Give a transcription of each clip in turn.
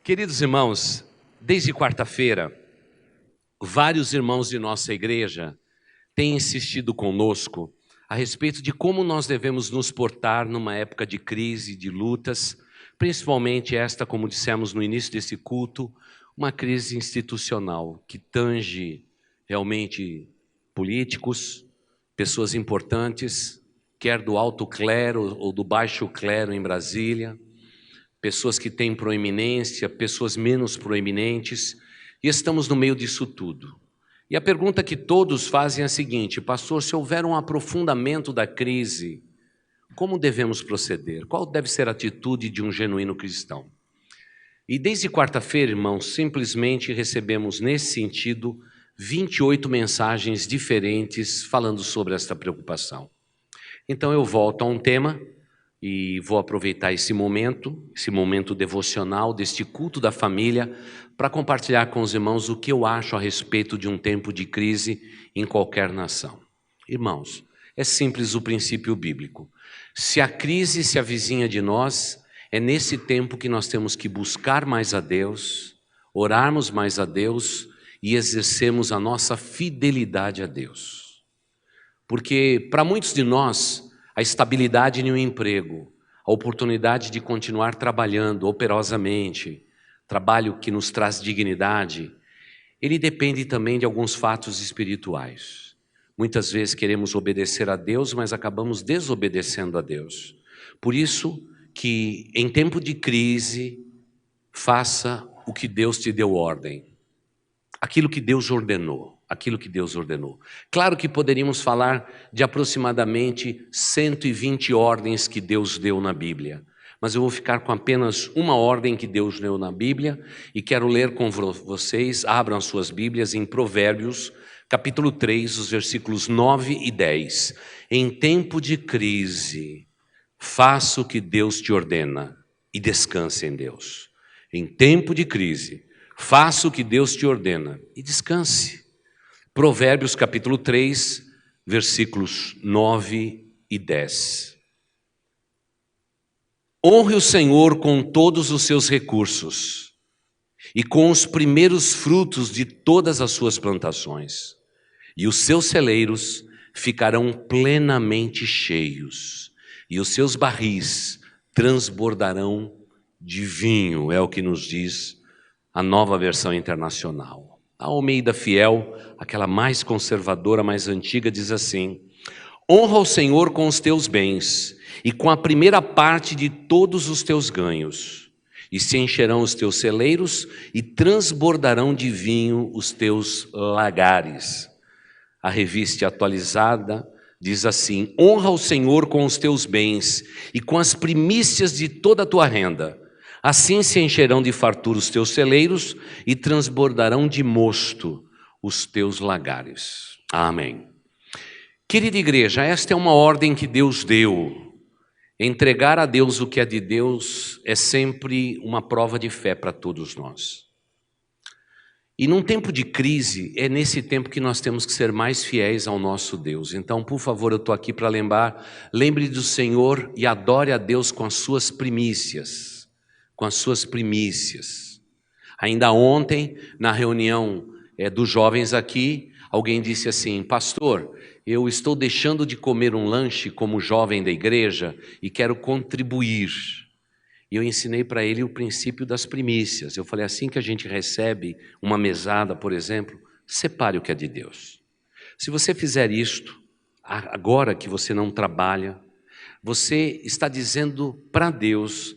Queridos irmãos, desde quarta-feira, vários irmãos de nossa igreja têm insistido conosco a respeito de como nós devemos nos portar numa época de crise, de lutas, principalmente esta, como dissemos no início desse culto, uma crise institucional que tange realmente políticos, pessoas importantes, quer do alto clero ou do baixo clero em Brasília, pessoas que têm proeminência, pessoas menos proeminentes, e estamos no meio disso tudo. E a pergunta que todos fazem é a seguinte: pastor, se houver um aprofundamento da crise, como devemos proceder? Qual deve ser a atitude de um genuíno cristão? E desde quarta-feira, irmãos, simplesmente recebemos nesse sentido 28 mensagens diferentes falando sobre esta preocupação. Então eu volto a um tema e vou aproveitar esse momento devocional deste culto da família para compartilhar com os irmãos o que eu acho a respeito de um tempo de crise em qualquer nação. Irmãos, é simples o princípio bíblico. Se a crise se avizinha de nós, é nesse tempo que nós temos que buscar mais a Deus, orarmos mais a Deus e exercermos a nossa fidelidade a Deus. Porque para muitos de nós, a estabilidade em um emprego, a oportunidade de continuar trabalhando operosamente, trabalho que nos traz dignidade, ele depende também de alguns fatos espirituais. Muitas vezes queremos obedecer a Deus, mas acabamos desobedecendo a Deus. Por isso que em tempo de crise, faça o que Deus te deu ordem. Aquilo que Deus ordenou. Claro que poderíamos falar de aproximadamente 120 ordens que Deus deu na Bíblia, mas eu vou ficar com apenas uma ordem que Deus deu na Bíblia e quero ler com vocês, abram as suas Bíblias em Provérbios, capítulo 3, os versículos 9 e 10. Em tempo de crise, faça o que Deus te ordena e descanse em Deus. Em tempo de crise, faça o que Deus te ordena e descanse. Provérbios capítulo 3, versículos 9 e 10. Honre o Senhor com todos os seus recursos e com os primeiros frutos de todas as suas plantações, e os seus celeiros ficarão plenamente cheios, e os seus barris transbordarão de vinho, é o que nos diz a Nova Versão Internacional. A Almeida Fiel, aquela mais conservadora, mais antiga, diz assim: honra o Senhor com os teus bens e com a primeira parte de todos os teus ganhos, e se encherão os teus celeiros e transbordarão de vinho os teus lagares. A Revista Atualizada diz assim: honra o Senhor com os teus bens e com as primícias de toda a tua renda. Assim se encherão de fartura os teus celeiros e transbordarão de mosto os teus lagares. Amém. Querida igreja, esta é uma ordem que Deus deu. Entregar a Deus o que é de Deus é sempre uma prova de fé para todos nós. E num tempo de crise, é nesse tempo que nós temos que ser mais fiéis ao nosso Deus. Então, por favor, eu estou aqui para lembrar, lembre do Senhor e adore a Deus com as suas primícias. Ainda ontem, na reunião dos jovens aqui, alguém disse assim: pastor, eu estou deixando de comer um lanche como jovem da igreja e quero contribuir. E eu ensinei para ele o princípio das primícias. Eu falei: assim que a gente recebe uma mesada, por exemplo, separe o que é de Deus. Se você fizer isto, agora que você não trabalha, você está dizendo para Deus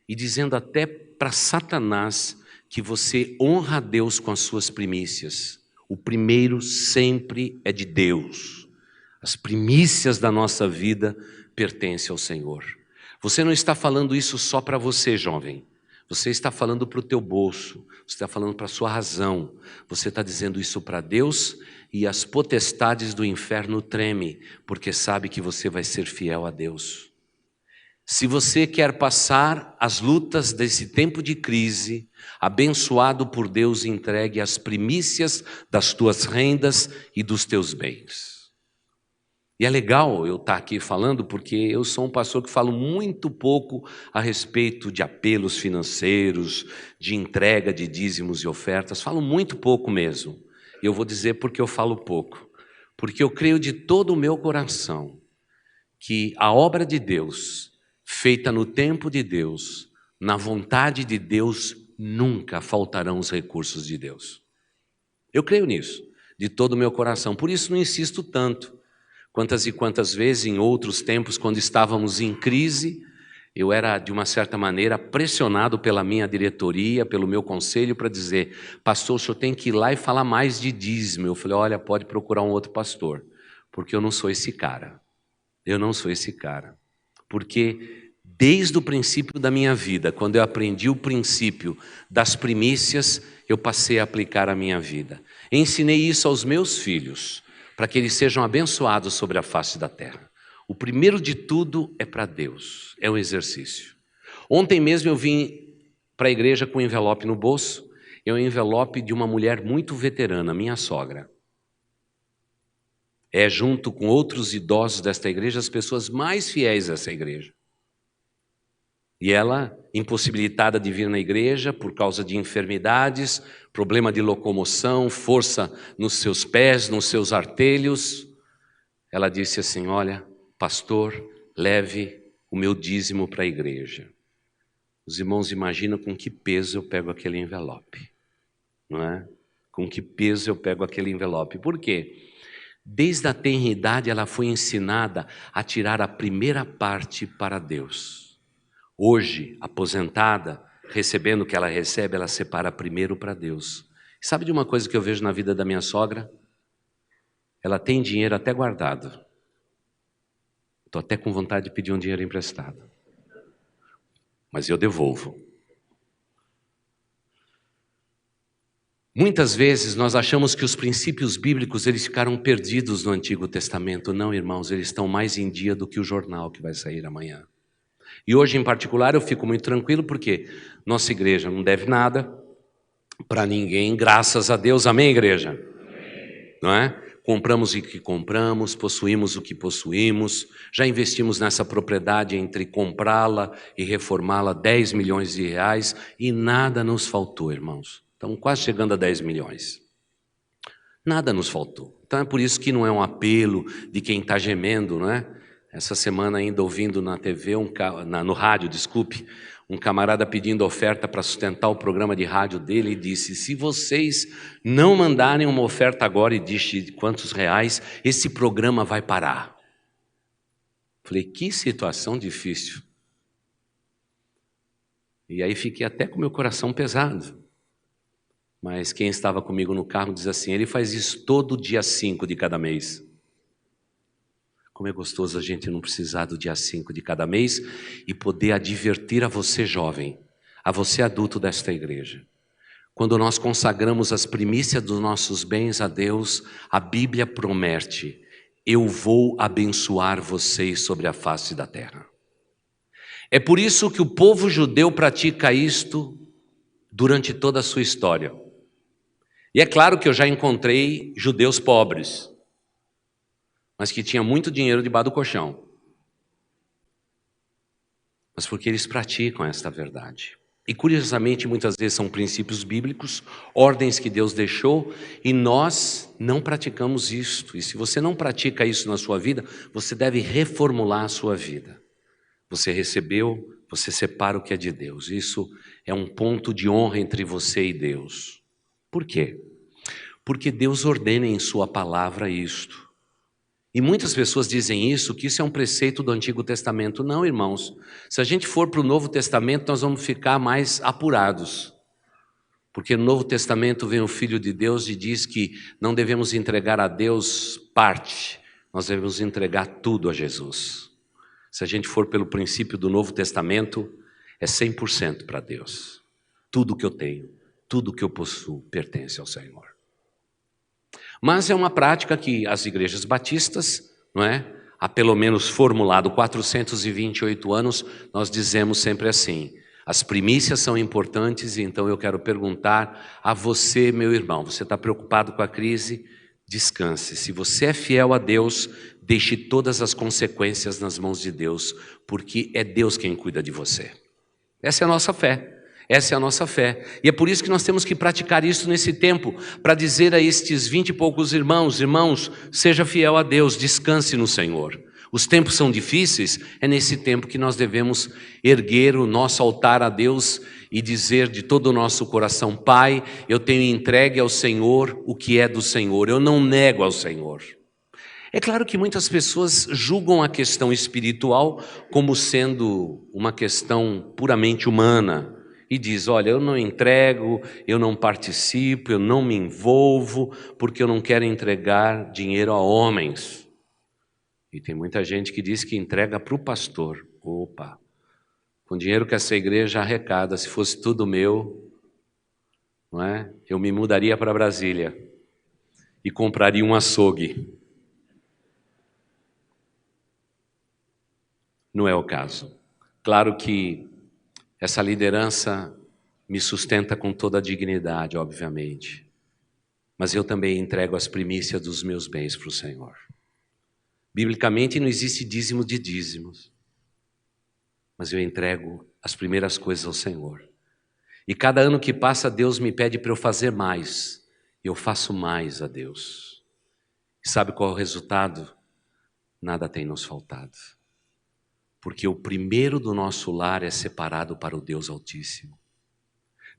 e dizendo até para Satanás que você honra a Deus com as suas primícias. O primeiro sempre é de Deus. As primícias da nossa vida pertencem ao Senhor. Você não está falando isso só para você, jovem. Você está falando para o teu bolso, você está falando para a sua razão. Você está dizendo isso para Deus e as potestades do inferno tremem, porque sabe que você vai ser fiel a Deus. Se você quer passar as lutas desse tempo de crise, abençoado por Deus, entregue as primícias das tuas rendas e dos teus bens. E é legal eu estar aqui falando, porque eu sou um pastor que falo muito pouco a respeito de apelos financeiros, de entrega de dízimos e ofertas, falo muito pouco mesmo. E eu vou dizer porque eu falo pouco. Porque eu creio de todo o meu coração que a obra de Deus, feita no tempo de Deus, na vontade de Deus, nunca faltarão os recursos de Deus. Eu creio nisso, de todo o meu coração. Por isso não insisto tanto. Quantas e quantas vezes, em outros tempos, quando estávamos em crise, eu era, de uma certa maneira, pressionado pela minha diretoria, pelo meu conselho, para dizer: pastor, o senhor tem que ir lá e falar mais de dízimo. Eu falei: olha, pode procurar um outro pastor, porque eu não sou esse cara. Eu não sou esse cara. Porque desde o princípio da minha vida, quando eu aprendi o princípio das primícias, eu passei a aplicar a minha vida. Ensinei isso aos meus filhos, para que eles sejam abençoados sobre a face da terra. O primeiro de tudo é para Deus, é um exercício. Ontem mesmo eu vim para a igreja com um envelope no bolso, é um envelope de uma mulher muito veterana, minha sogra. É, junto com outros idosos desta igreja, as pessoas mais fiéis a essa igreja. E ela, impossibilitada de vir na igreja por causa de enfermidades, problema de locomoção, força nos seus pés, nos seus artelhos, ela disse assim: olha, pastor, leve o meu dízimo para a igreja. Os irmãos imaginam com que peso eu pego aquele envelope, não é? Com que peso eu pego aquele envelope. Por quê? Desde a tenridade ela foi ensinada a tirar a primeira parte para Deus. Hoje, aposentada, recebendo o que ela recebe, ela separa primeiro para Deus. Sabe de uma coisa que eu vejo na vida da minha sogra? Ela tem dinheiro até guardado. Estou até com vontade de pedir um dinheiro emprestado. Mas eu devolvo. Muitas vezes nós achamos que os princípios bíblicos eles ficaram perdidos no Antigo Testamento. Não, irmãos, eles estão mais em dia do que o jornal que vai sair amanhã. E hoje, em particular, eu fico muito tranquilo porque nossa igreja não deve nada para ninguém, graças a Deus. Amém, igreja? Amém. Não é? Compramos o que compramos, possuímos o que possuímos, já investimos nessa propriedade entre comprá-la e reformá-la 10 milhões de reais e nada nos faltou, irmãos. Estamos quase chegando a 10 milhões. Nada nos faltou. Então é por isso que não é um apelo de quem está gemendo, não é? Essa semana ainda ouvindo na TV, no rádio, desculpe, um camarada pedindo oferta para sustentar o programa de rádio dele e disse: se vocês não mandarem uma oferta agora, e disse quantos reais, esse programa vai parar. Falei, que situação difícil. E aí fiquei até com meu coração pesado. Mas quem estava comigo no carro diz assim: ele faz isso todo dia 5 de cada mês. Como é gostoso a gente não precisar do dia 5 de cada mês e poder advertir a você jovem, a você adulto desta igreja. Quando nós consagramos as primícias dos nossos bens a Deus, a Bíblia promete: eu vou abençoar vocês sobre a face da terra. É por isso que o povo judeu pratica isto durante toda a sua história. E é claro que eu já encontrei judeus pobres, mas que tinha muito dinheiro debaixo do colchão. Mas porque eles praticam esta verdade. E curiosamente, muitas vezes são princípios bíblicos, ordens que Deus deixou, e nós não praticamos isto. E se você não pratica isso na sua vida, você deve reformular a sua vida. Você recebeu, você separa o que é de Deus. Isso é um ponto de honra entre você e Deus. Por quê? Porque Deus ordena em sua palavra isto. E muitas pessoas dizem isso, que isso é um preceito do Antigo Testamento. Não, irmãos. Se a gente for para o Novo Testamento, nós vamos ficar mais apurados. Porque no Novo Testamento vem o Filho de Deus e diz que não devemos entregar a Deus parte, nós devemos entregar tudo a Jesus. Se a gente for pelo princípio do Novo Testamento, é 100% para Deus. Tudo que eu tenho, tudo que eu possuo pertence ao Senhor. Mas é uma prática que as igrejas batistas, não é? Há pelo menos formulado 428 anos, nós dizemos sempre assim: as primícias são importantes, então eu quero perguntar a você, meu irmão, você está preocupado com a crise? descanse. Se você é fiel a Deus, deixe todas as consequências nas mãos de Deus, porque é Deus quem cuida de você. Essa é a nossa fé. Essa é a nossa fé. E é por isso que nós temos que praticar isso nesse tempo, para dizer a estes 20 e poucos irmãos, seja fiel a Deus, descanse no Senhor. Os tempos são difíceis, é nesse tempo que nós devemos erguer o nosso altar a Deus e dizer de todo o nosso coração: Pai, eu tenho entregue ao Senhor o que é do Senhor, eu não nego ao Senhor. É claro que muitas pessoas julgam a questão espiritual como sendo uma questão puramente humana e diz: olha, eu não entrego, eu não participo, eu não me envolvo porque eu não quero entregar dinheiro a homens. E tem muita gente que diz que entrega para o pastor. Opa, com dinheiro que essa igreja arrecada, se fosse tudo meu, não é? Eu me mudaria para Brasília e compraria um açougue. Não é o caso. Claro que essa liderança me sustenta com toda a dignidade, obviamente. Mas eu também entrego as primícias dos meus bens para o Senhor. Biblicamente não existe dízimo de dízimos. Mas eu entrego as primeiras coisas ao Senhor. E cada ano que passa, Deus me pede para eu fazer mais. E eu faço mais a Deus. E sabe qual é o resultado? Nada tem nos faltado. Porque o primeiro do nosso lar é separado para o Deus Altíssimo.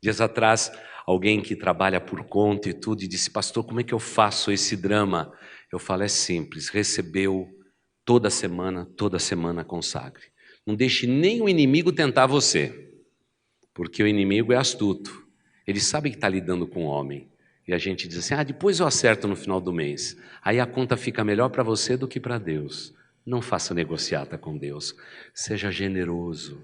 Dias atrás, alguém que trabalha por conta e tudo, e disse: pastor, como é que eu faço esse drama? Eu falo: é simples, recebeu toda semana consagre. Não deixe nem o inimigo tentar você, porque o inimigo é astuto. Ele sabe que está lidando com o homem. E a gente diz assim: depois eu acerto no final do mês. Aí a conta fica melhor para você do que para Deus. Não faça negociata com Deus. Seja generoso.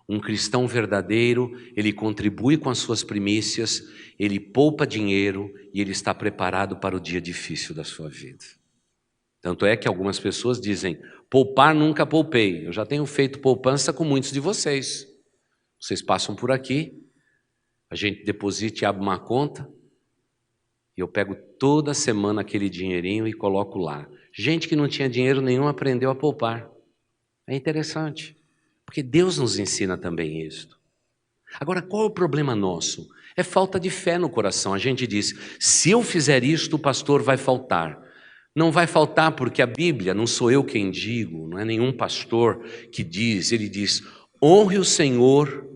Um cristão verdadeiro, ele contribui com as suas primícias, ele poupa dinheiro e ele está preparado para o dia difícil da sua vida. Tanto é que algumas pessoas dizem: poupar nunca poupei. Eu já tenho feito poupança com muitos de vocês. Vocês passam por aqui, a gente deposita e abre uma conta, e eu pego toda semana aquele dinheirinho e coloco lá. Gente que não tinha dinheiro nenhum aprendeu a poupar. É interessante, porque Deus nos ensina também isso. Agora, qual é o problema nosso? É falta de fé no coração. A gente diz: se eu fizer isto, o pastor vai faltar. Não vai faltar porque a Bíblia, não sou eu quem digo, não é nenhum pastor que diz, ele diz: honre o Senhor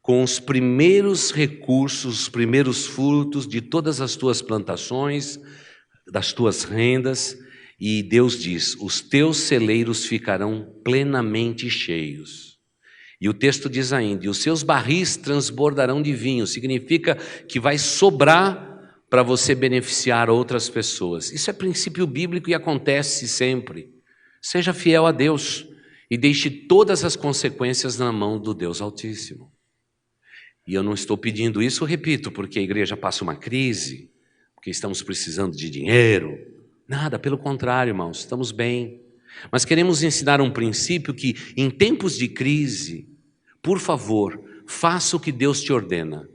com os primeiros recursos, os primeiros frutos de todas as tuas plantações, das tuas rendas. E Deus diz: os teus celeiros ficarão plenamente cheios. E o texto diz ainda: e os seus barris transbordarão de vinho. Significa que vai sobrar para você beneficiar outras pessoas. Isso é princípio bíblico e acontece sempre. Seja fiel a Deus e deixe todas as consequências na mão do Deus Altíssimo. E eu não estou pedindo isso, repito, porque a igreja passa uma crise, porque estamos precisando de dinheiro. Nada, pelo contrário, irmãos, estamos bem. Mas queremos ensinar um princípio que, em tempos de crise, por favor, faça o que Deus te ordena.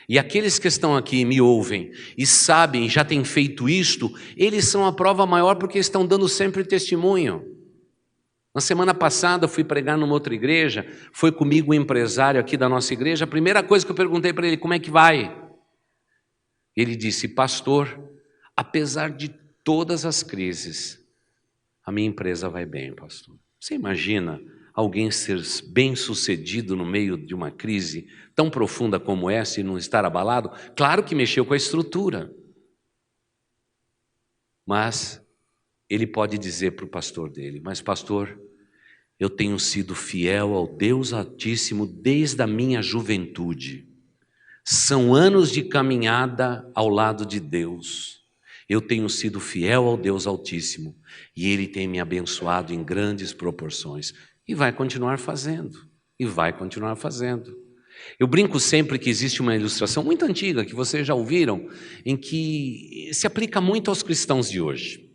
E aqueles que estão aqui e me ouvem e sabem, já têm feito isto, eles são a prova maior porque estão dando sempre testemunho. Na semana passada eu fui pregar numa outra igreja, foi comigo um empresário aqui da nossa igreja. A primeira coisa que eu perguntei para ele: como é que vai? Ele disse: pastor, apesar de todas as crises, a minha empresa vai bem, pastor. Você imagina alguém ser bem-sucedido no meio de uma crise tão profunda como essa e não estar abalado? Claro que mexeu com a estrutura. Mas ele pode dizer para o pastor dele: mas pastor, eu tenho sido fiel ao Deus Altíssimo desde a minha juventude. São anos de caminhada ao lado de Deus. Eu tenho sido fiel ao Deus Altíssimo e Ele tem me abençoado em grandes proporções. E vai continuar fazendo, e vai continuar fazendo. Eu brinco sempre que existe uma ilustração muito antiga, que vocês já ouviram, em que se aplica muito aos cristãos de hoje.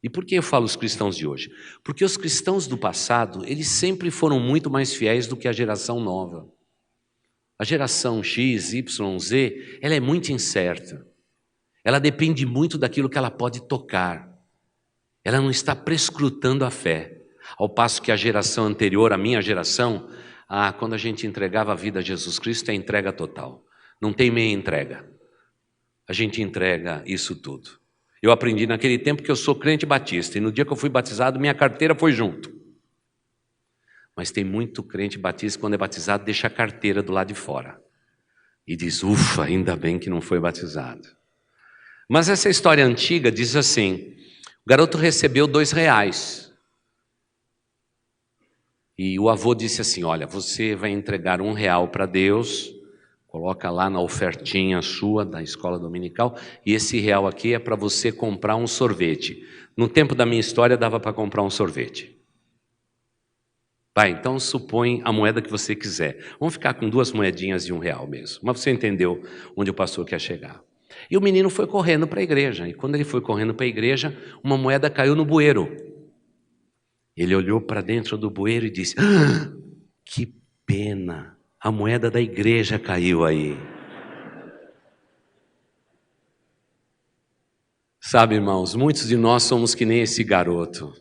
E por que eu falo os cristãos de hoje? Porque os cristãos do passado, eles sempre foram muito mais fiéis do que a geração nova. A geração X, Y, Z, ela é muito incerta. Ela depende muito daquilo que ela pode tocar. Ela não está prescrutando a fé. Ao passo que a geração anterior, a minha geração, quando a gente entregava a vida a Jesus Cristo, é entrega total. Não tem meia entrega. A gente entrega isso tudo. Eu aprendi naquele tempo que eu sou crente batista, e no dia que eu fui batizado, minha carteira foi junto. Mas tem muito crente batista, quando é batizado, deixa a carteira do lado de fora. E diz, ufa, ainda bem que não foi batizado. Mas essa história antiga diz assim, o garoto recebeu R$2. E o avô disse assim, olha, você vai entregar R$1 para Deus, coloca lá na ofertinha sua da escola dominical, e esse R$1 aqui é para você comprar um sorvete. No tempo da minha história dava para comprar um sorvete. Vai, então supõe a moeda que você quiser. Vamos ficar com 2 moedinhas de R$1 mesmo. Mas você entendeu onde o pastor quer chegar. E o menino foi correndo para a igreja. E quando ele foi correndo para a igreja, uma moeda caiu no bueiro. Ele olhou para dentro do bueiro e disse, que pena, a moeda da igreja caiu aí. Sabe, irmãos, muitos de nós somos que nem esse garoto.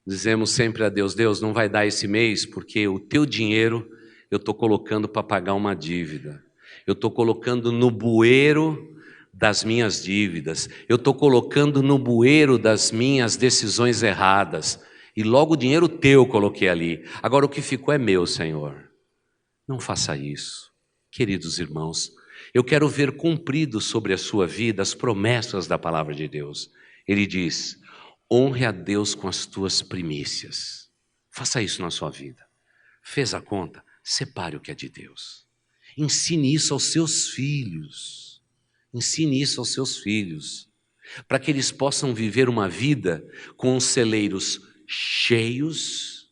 Dizemos sempre a Deus, Deus, não vai dar esse mês porque o teu dinheiro eu estou colocando para pagar uma dívida. Eu estou colocando no bueiro das minhas dívidas. Eu estou colocando no bueiro das minhas decisões erradas. E logo o dinheiro teu eu coloquei ali. Agora o que ficou é meu, Senhor. Não faça isso. Queridos irmãos, eu quero ver cumprido sobre a sua vida as promessas da palavra de Deus. Ele diz, honre a Deus com as tuas primícias. Faça isso na sua vida. Fez a conta? Separe o que é de Deus. Ensine isso aos seus filhos. Ensine isso aos seus filhos. Para que eles possam viver uma vida com os celeiros cheios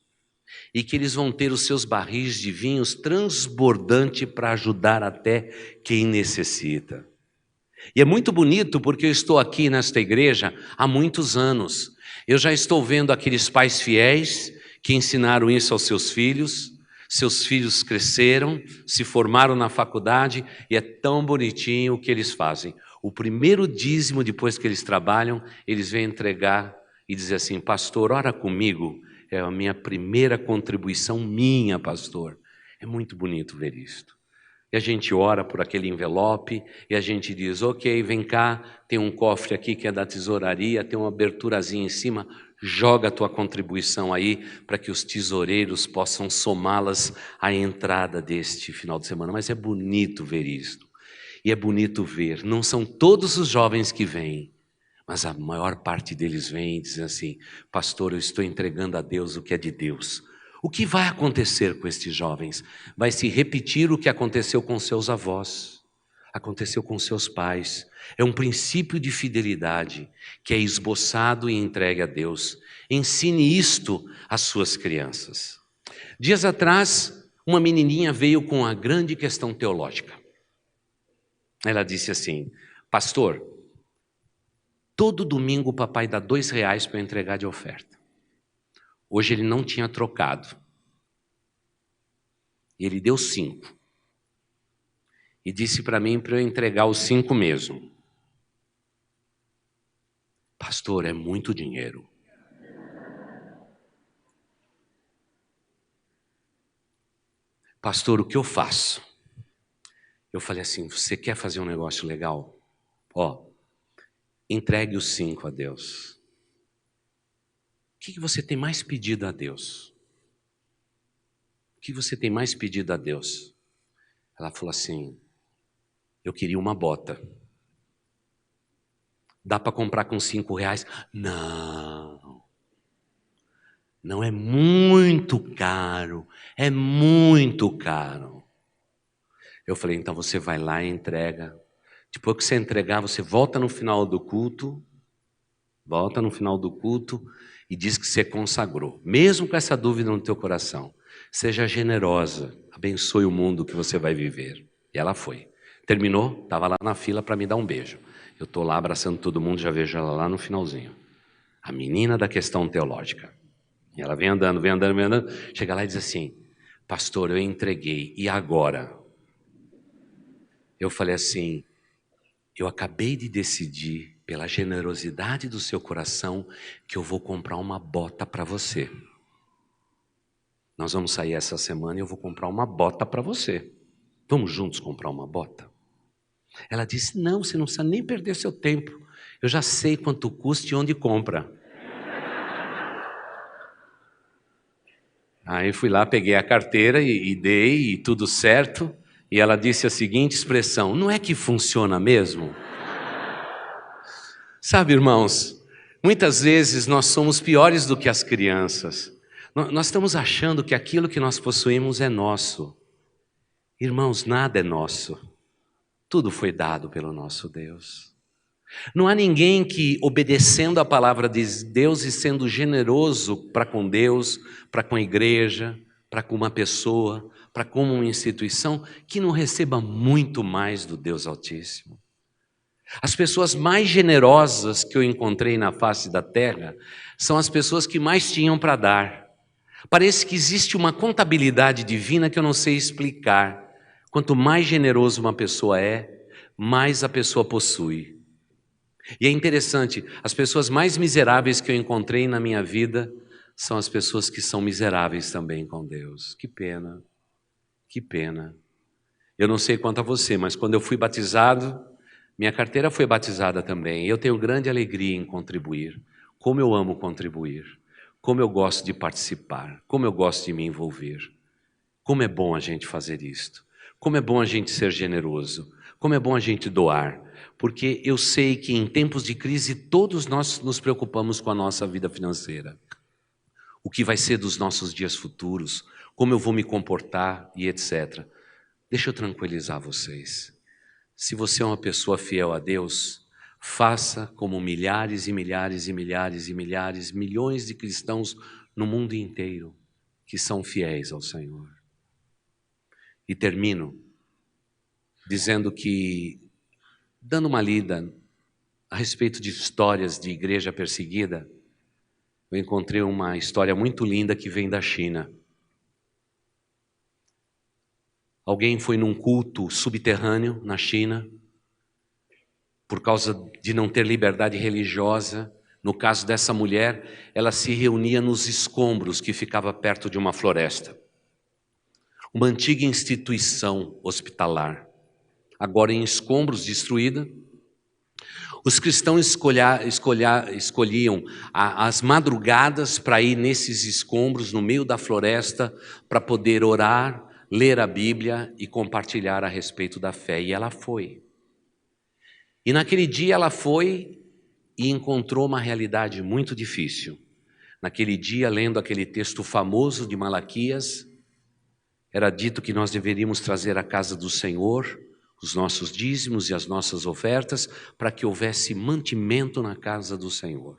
e que eles vão ter os seus barris de vinhos transbordante para ajudar até quem necessita. E é muito bonito porque eu estou aqui nesta igreja há muitos anos. Eu já estou vendo aqueles pais fiéis que ensinaram isso aos seus filhos cresceram, se formaram na faculdade e é tão bonitinho o que eles fazem. O primeiro dízimo, depois que eles trabalham, eles vêm entregar e dizer assim, pastor, ora comigo, é a minha primeira contribuição minha, pastor. É muito bonito ver isto. E a gente ora por aquele envelope e a gente diz, ok, vem cá, tem um cofre aqui que é da tesouraria, tem uma aberturazinha em cima, joga a tua contribuição aí para que os tesoureiros possam somá-las à entrada deste final de semana. Mas é bonito ver isto. E é bonito ver, não são todos os jovens que vêm, mas a maior parte deles vem e diz assim, pastor, eu estou entregando a Deus o que é de Deus. O que vai acontecer com estes jovens? Vai se repetir o que aconteceu com seus avós, aconteceu com seus pais. É um princípio de fidelidade que é esboçado e entregue a Deus. Ensine isto às suas crianças. Dias atrás, uma menininha veio com uma grande questão teológica. Ela disse assim, pastor, todo domingo o papai dá R$2 para eu entregar de oferta. Hoje ele não tinha trocado. E ele deu 5. E disse para mim para eu entregar os 5 mesmo. Pastor, é muito dinheiro. Pastor, o que eu faço? Eu falei assim, você quer fazer um negócio legal? Entregue os 5 a Deus. O que você tem mais pedido a Deus? O que você tem mais pedido a Deus? Ela falou assim, eu queria uma bota. Dá para comprar com R$5? Não. Não, é muito caro. É muito caro. Eu falei, então você vai lá e entrega. Depois que você entregar, você volta no final do culto. Volta no final do culto e diz que você consagrou. Mesmo com essa dúvida no teu coração. Seja generosa. Abençoe o mundo que você vai viver. E ela foi. Terminou, estava lá na fila para me dar um beijo. Eu estou lá abraçando todo mundo, já vejo ela lá no finalzinho. A menina da questão teológica. E ela vem andando, vem andando, vem andando. Chega lá e diz assim, pastor, eu entreguei, e agora? Eu falei assim, eu acabei de decidir, pela generosidade do seu coração, que eu vou comprar uma bota para você. Nós vamos sair essa semana e eu vou comprar uma bota para você. Vamos juntos comprar uma bota? Ela disse, não, você não precisa nem perder seu tempo. Eu já sei quanto custa e onde compra. Aí fui lá, peguei a carteira e dei, e tudo certo. E ela disse a seguinte expressão, não é que funciona mesmo? Sabe, irmãos, muitas vezes nós somos piores do que as crianças. Nós estamos achando que aquilo que nós possuímos é nosso. Irmãos, nada é nosso. Tudo foi dado pelo nosso Deus. Não há ninguém que, obedecendo a palavra de Deus e sendo generoso para com Deus, para com a igreja, para com uma pessoa, para com uma instituição, que não receba muito mais do Deus Altíssimo. As pessoas mais generosas que eu encontrei na face da terra são as pessoas que mais tinham para dar. Parece que existe uma contabilidade divina que eu não sei explicar. Quanto mais generoso uma pessoa é, mais a pessoa possui. E é interessante, as pessoas mais miseráveis que eu encontrei na minha vida são as pessoas que são miseráveis também com Deus. Que pena, que pena. Eu não sei quanto a você, mas quando eu fui batizado, minha carteira foi batizada também. Eu tenho grande alegria em contribuir. Como eu amo contribuir. Como eu gosto de participar. Como eu gosto de me envolver. Como é bom a gente fazer isto. Como é bom a gente ser generoso. Como é bom a gente doar. Porque eu sei que em tempos de crise todos nós nos preocupamos com a nossa vida financeira. O que vai ser dos nossos dias futuros. Como eu vou me comportar e etc. Deixa eu tranquilizar vocês. Se você é uma pessoa fiel a Deus, faça como milhares e milhares e milhares e milhares, milhões de cristãos no mundo inteiro que são fiéis ao Senhor. E termino dizendo que, dando uma lida a respeito de histórias de igreja perseguida, eu encontrei uma história muito linda que vem da China. Alguém foi num culto subterrâneo na China, por causa de não ter liberdade religiosa. No caso dessa mulher, ela se reunia nos escombros que ficava perto de uma floresta. Uma antiga instituição hospitalar, agora em escombros, destruída. Os cristãos escolhiam as madrugadas para ir nesses escombros, no meio da floresta, para poder orar, ler a Bíblia e compartilhar a respeito da fé. E ela foi. E naquele dia ela foi e encontrou uma realidade muito difícil. Naquele dia, lendo aquele texto famoso de Malaquias, era dito que nós deveríamos trazer à casa do Senhor os nossos dízimos e as nossas ofertas para que houvesse mantimento na casa do Senhor.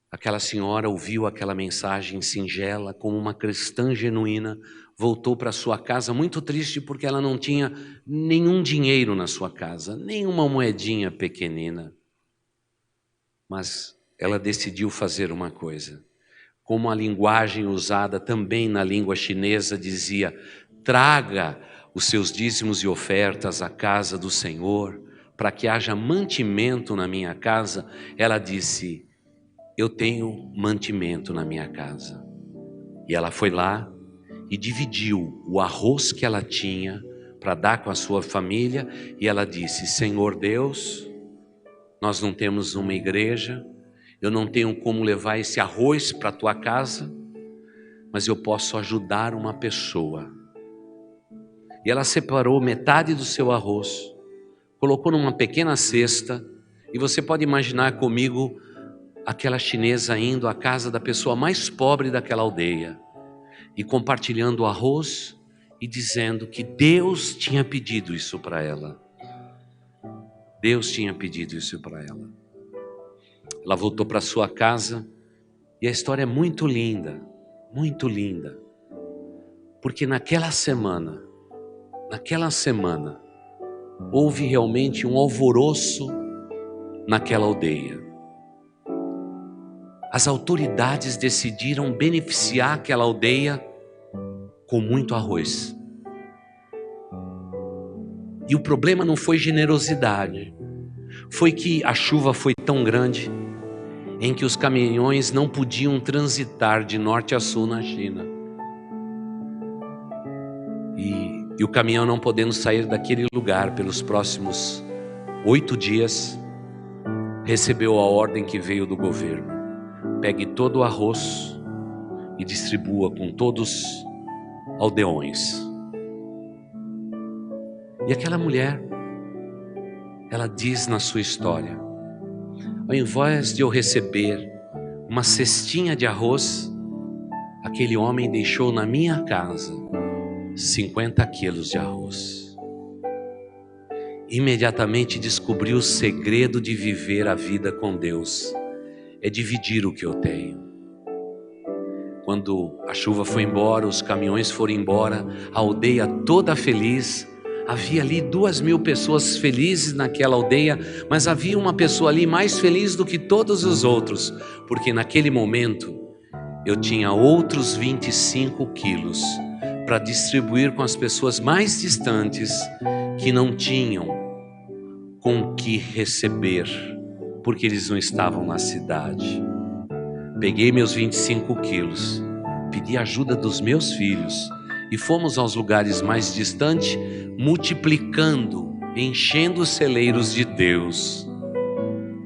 Aquela senhora ouviu aquela mensagem singela, como uma cristã genuína, voltou para sua casa muito triste porque ela não tinha nenhum dinheiro na sua casa, nem uma moedinha pequenina. Mas ela decidiu fazer uma coisa. Como a linguagem usada também na língua chinesa dizia, traga os seus dízimos e ofertas à casa do Senhor, para que haja mantimento na minha casa, ela disse, eu tenho mantimento na minha casa. E ela foi lá e dividiu o arroz que ela tinha para dar com a sua família, e ela disse, Senhor Deus, nós não temos uma igreja, eu não tenho como levar esse arroz para a tua casa, mas eu posso ajudar uma pessoa. E ela separou metade do seu arroz, colocou numa pequena cesta, e você pode imaginar comigo aquela chinesa indo à casa da pessoa mais pobre daquela aldeia e compartilhando o arroz e dizendo que Deus tinha pedido isso para ela. Deus tinha pedido isso para ela. Ela voltou para sua casa e a história é muito linda, porque naquela semana, houve realmente um alvoroço naquela aldeia. As autoridades decidiram beneficiar aquela aldeia com muito arroz. E o problema não foi generosidade, foi que a chuva foi tão grande em que os caminhões não podiam transitar de norte a sul na China. E o caminhão não podendo sair daquele lugar pelos próximos 8 dias, recebeu a ordem que veio do governo: pegue todo o arroz e distribua com todos os aldeões. E aquela mulher, ela diz na sua história: ao invés de eu receber uma cestinha de arroz, aquele homem deixou na minha casa 50 quilos de arroz. Imediatamente descobri o segredo de viver a vida com Deus: é dividir o que eu tenho. Quando a chuva foi embora, os caminhões foram embora, a aldeia toda feliz. Havia ali 2.000 pessoas felizes naquela aldeia, mas havia uma pessoa ali mais feliz do que todos os outros, porque naquele momento eu tinha outros 25 quilos para distribuir com as pessoas mais distantes que não tinham com que receber, porque eles não estavam na cidade. Peguei meus 25 quilos, pedi ajuda dos meus filhos e fomos aos lugares mais distantes, multiplicando, enchendo os celeiros de Deus.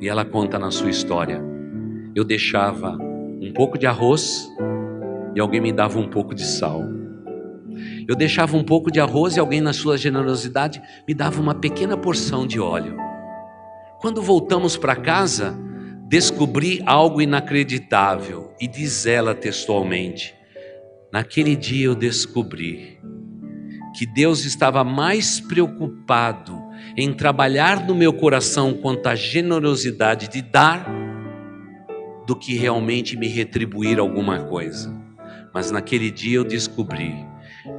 E ela conta na sua história: eu deixava um pouco de arroz e alguém me dava um pouco de sal. Eu deixava um pouco de arroz e alguém, na sua generosidade, me dava uma pequena porção de óleo. Quando voltamos para casa, descobri algo inacreditável. E diz ela textualmente: naquele dia eu descobri que Deus estava mais preocupado em trabalhar no meu coração quanto à generosidade de dar, do que realmente me retribuir alguma coisa. Mas naquele dia eu descobri: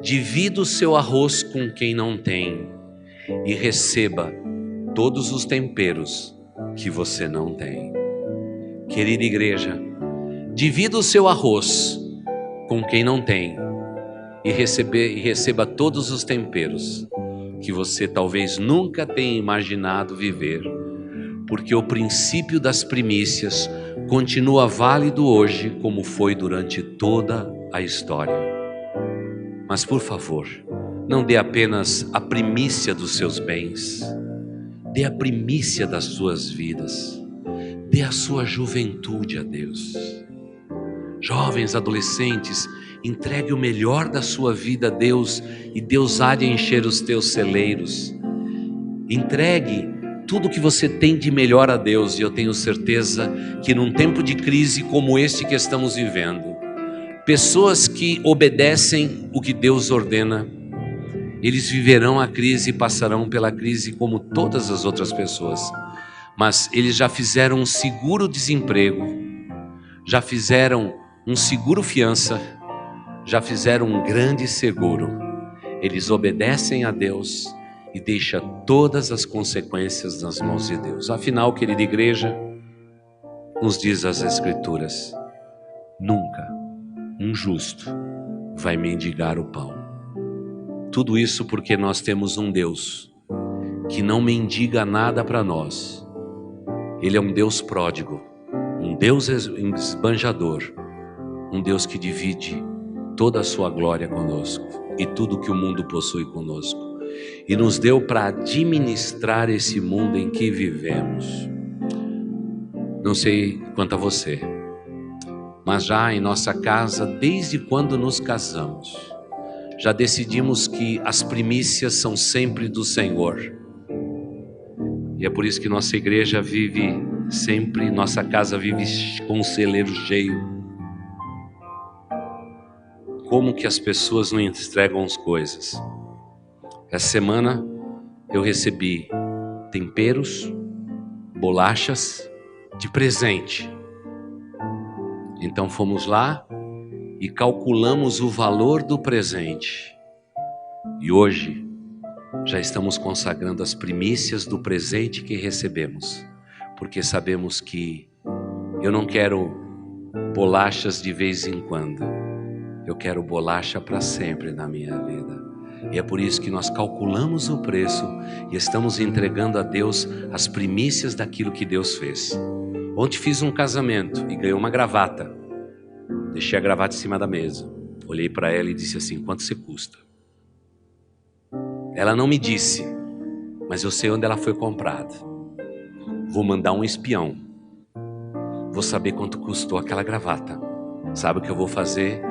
divida o seu arroz com quem não tem e receba todos os temperos que você não tem. Querida igreja, divida o seu arroz com quem não tem e receba todos os temperos que você talvez nunca tenha imaginado viver, porque o princípio das primícias continua válido hoje como foi durante toda a história. Mas por favor, não dê apenas a primícia dos seus bens, dê a primícia das suas vidas, dê a sua juventude a Deus. Jovens, adolescentes, entregue o melhor da sua vida a Deus e Deus há de encher os teus celeiros. Entregue tudo que você tem de melhor a Deus, e eu tenho certeza que num tempo de crise como este que estamos vivendo, pessoas que obedecem o que Deus ordena, eles viverão a crise e passarão pela crise como todas as outras pessoas, mas eles já fizeram um seguro-desemprego, já fizeram um seguro-fiança, já fizeram um grande seguro. Eles obedecem a Deus e deixam todas as consequências nas mãos de Deus. Afinal, querida igreja, nos diz as Escrituras: nunca um justo vai mendigar o pão. Tudo isso porque nós temos um Deus que não mendiga nada para nós. Ele é um Deus pródigo, um Deus esbanjador, um Deus que divide toda a sua glória conosco e tudo que o mundo possui conosco, e nos deu para administrar esse mundo em que vivemos. Não sei quanto a você, mas já em nossa casa, desde quando nos casamos, já decidimos que as primícias são sempre do Senhor. E é por isso que nossa igreja vive sempre, nossa casa vive com o celeiro cheio. Como que as pessoas não entregam as coisas? Essa semana eu recebi temperos, bolachas de presente. Então fomos lá e calculamos o valor do presente. E hoje já estamos consagrando as primícias do presente que recebemos, porque sabemos que eu não quero bolachas de vez em quando, eu quero bolacha para sempre na minha vida. E é por isso que nós calculamos o preço e estamos entregando a Deus as primícias daquilo que Deus fez. Ontem fiz um casamento e ganhei uma gravata. Deixei a gravata em cima da mesa. Olhei para ela e disse assim: quanto você custa? Ela não me disse, mas eu sei onde ela foi comprada. Vou mandar um espião. Vou saber quanto custou aquela gravata. Sabe o que eu vou fazer?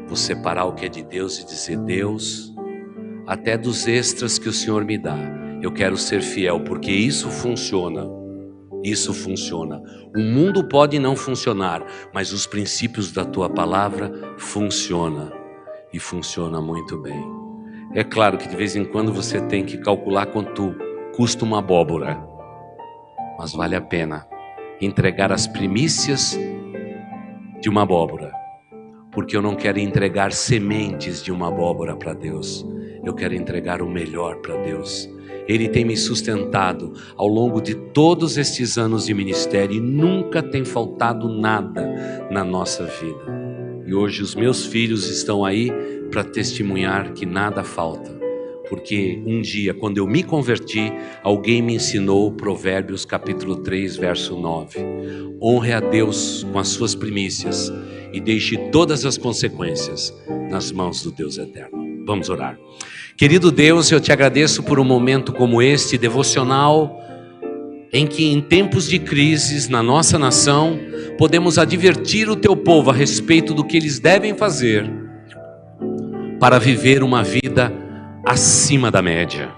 Vou separar o que é de Deus e dizer: Deus, até dos extras que o Senhor me dá, eu quero ser fiel, porque isso funciona. Isso funciona. O mundo pode não funcionar, mas os princípios da tua palavra funcionam. E funciona muito bem. É claro que de vez em quando você tem que calcular quanto custa uma abóbora. Mas vale a pena entregar as primícias de uma abóbora. Porque eu não quero entregar sementes de uma abóbora para Deus. Eu quero entregar o melhor para Deus. Ele tem me sustentado ao longo de todos estes anos de ministério e nunca tem faltado nada na nossa vida. E hoje os meus filhos estão aí para testemunhar que nada falta. Porque um dia, quando eu me converti, alguém me ensinou Provérbios capítulo 3, verso 9. Honre a Deus com as suas primícias e deixe todas as consequências nas mãos do Deus eterno. Vamos orar. Querido Deus, eu te agradeço por um momento como este, devocional, em que em tempos de crises na nossa nação, podemos advertir o teu povo a respeito do que eles devem fazer para viver uma vida acima da média.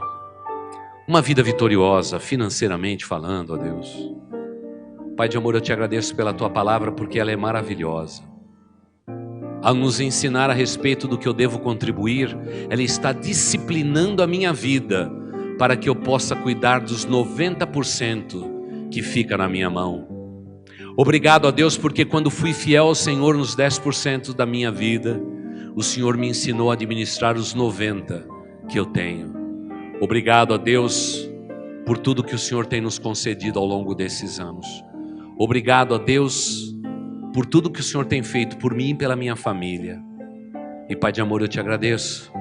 Uma vida vitoriosa, financeiramente falando, ó Deus. Pai de amor, eu te agradeço pela tua palavra, porque ela é maravilhosa. Ao nos ensinar a respeito do que eu devo contribuir, ela está disciplinando a minha vida para que eu possa cuidar dos 90% que fica na minha mão. Obrigado a Deus, porque quando fui fiel ao Senhor nos 10% da minha vida, o Senhor me ensinou a administrar os 90% que eu tenho. Obrigado a Deus por tudo que o Senhor tem nos concedido ao longo desses anos. Obrigado a Deus por tudo que o Senhor tem feito por mim e pela minha família. E Pai de amor, eu te agradeço,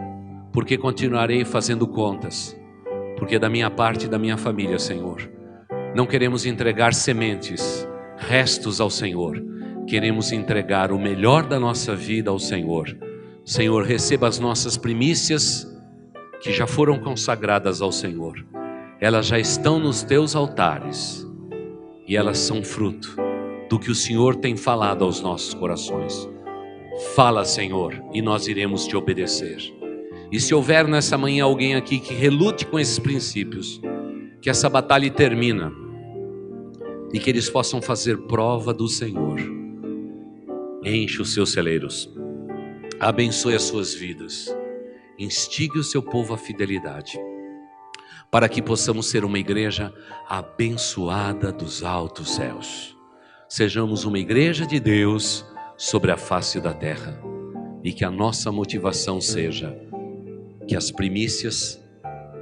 porque continuarei fazendo contas, porque da minha parte e da minha família, Senhor, não queremos entregar sementes, restos ao Senhor, queremos entregar o melhor da nossa vida ao Senhor. Senhor, receba as nossas primícias que já foram consagradas ao Senhor. Elas já estão nos teus altares e elas são fruto do que o Senhor tem falado aos nossos corações. Fala, Senhor, e nós iremos te obedecer. E se houver nessa manhã alguém aqui que relute com esses princípios, que essa batalha termina e que eles possam fazer prova do Senhor. Enche os seus celeiros, abençoe as suas vidas, instigue o seu povo à fidelidade, para que possamos ser uma igreja abençoada dos altos céus. Sejamos uma igreja de Deus sobre a face da terra, e que a nossa motivação seja que as primícias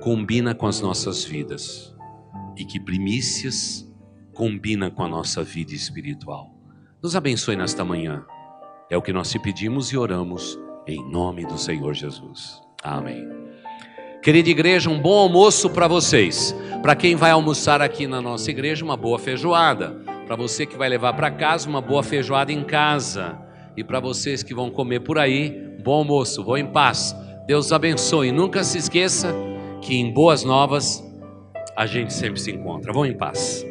combinam com as nossas vidas, e que primícias combinam com a nossa vida espiritual. Nos abençoe nesta manhã, é o que nós te pedimos e oramos em nome do Senhor Jesus. Amém. Querida igreja, um bom almoço para vocês. Para quem vai almoçar aqui na nossa igreja, uma boa feijoada. Para você que vai levar para casa, uma boa feijoada em casa. E para vocês que vão comer por aí, bom almoço, vão em paz. Deus abençoe. Nunca se esqueça que em Boas Novas a gente sempre se encontra. Vão em paz.